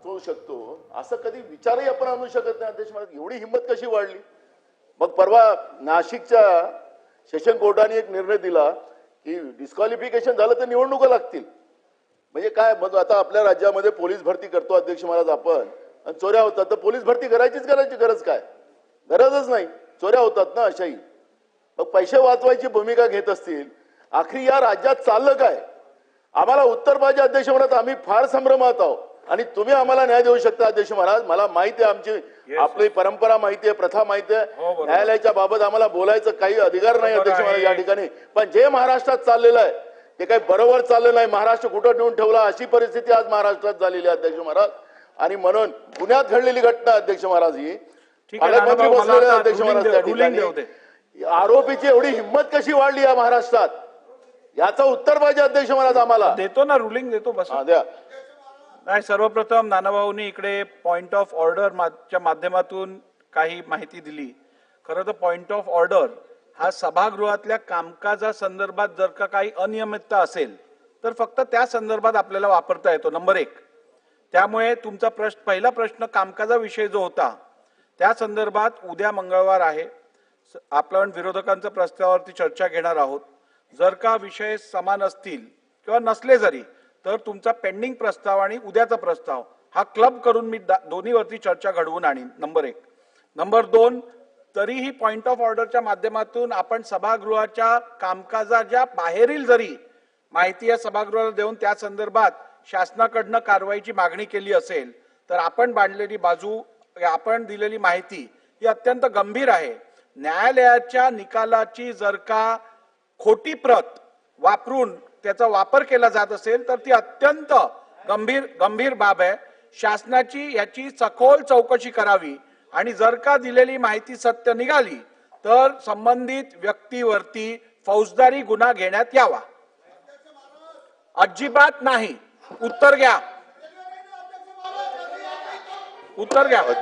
वाचवू शकतो असं कधी विचारही आपण आणू शकत नाही अध्यक्ष महाराज. एवढी हिंमत कशी वाढली? मग परवा नाशिकच्या सेशन कोर्टाने एक निर्णय दिला की डिस्क्वालिफिकेशन झालं तर निवडणुका लागतील. म्हणजे काय? मग आता आपल्या राज्यामध्ये पोलीस भरती करतो अध्यक्ष महाराज आपण, आणि चोऱ्या होतात तर पोलीस भरती करायची गरज काय? गरजच नाही, चोऱ्या होतात ना अशाही. मग पैसे वाचवायची भूमिका घेत असतील, आखरी या राज्यात चाललं काय? आम्हाला उत्तर पाहिजे अध्यक्ष महाराज. आम्ही फार संभ्रमात आहोत आणि तुम्ही आम्हाला न्याय देऊ शकता अध्यक्ष महाराज. मला माहिती आहे, आमची आपली परंपरा माहिती आहे, प्रथा माहिती आहे. न्यायालयाच्या बाबत आम्हाला बोलायचं काही अधिकार नाही अध्यक्ष महाराज या ठिकाणी. पण जे महाराष्ट्रात चाललेलं आहे ते काही बरोबर चाललं नाही. महाराष्ट्र कुठं नेऊन ठेवला अशी परिस्थिती आज महाराष्ट्रात झालेली आहे अध्यक्ष महाराज. आणि म्हणून पुण्यात घडलेली घटना अध्यक्ष महाराज ही पालकमंत्री बसलेले अध्यक्ष महाराज त्या ठिकाणी. आरोपीची एवढी हिंमत कशी वाढली या महाराष्ट्रात याचं उत्तर पाहिजे अध्यक्ष महाराज आम्हाला. देतो ना, रुलिंग देतो बस. द्या. नाही, सर्वप्रथम नानाभाऊंनी इकडे पॉइंट ऑफ ऑर्डरच्या माध्यमातून काही माहिती दिली. खरं तर पॉइंट ऑफ ऑर्डर हा सभागृहातल्या कामकाजासंदर्भात जर का काही अनियमितता असेल तर फक्त त्या संदर्भात आपल्याला वापरता येतो, नंबर 1. त्यामुळे तुमचा पहिला प्रश्न कामकाजाविषयी जो होता त्या संदर्भात उद्या मंगळवार आहे, आपण विरोधकांच्या प्रस्तावावरती चर्चा घेणार आहोत. जर का विषय समान असतील किंवा नसले जरी तर तुमचा पेंडिंग प्रस्ताव आणि उद्याचा प्रस्ताव हा क्लब करून मी दोन्हीवरती चर्चा घडवून आणीन, नंबर 1. नंबर 2, तरीही पॉइंट ऑफ ऑर्डरच्या माध्यमातून आपण सभागृहाच्या कामकाजाच्या बाहेरील जरी माहिती या सभागृहाला देऊन त्या संदर्भात शासनाकडनं कारवाईची मागणी केली असेल तर आपण मांडलेली बाजू, आपण दिलेली माहिती ही अत्यंत गंभीर आहे. न्यायालयाच्या निकालाची जर का खोटी प्रत वापरून त्याचा वापर केला जात असेल तर ती अत्यंत गंभीर बाब आहे. शासनाची याची सखोल चौकशी करावी आणि जर का दिलेली माहिती सत्य निघाली तर संबंधित व्यक्तीवरती फौजदारी गुन्हा घेण्यात यावा. अजिबात नाही. उत्तर घ्या.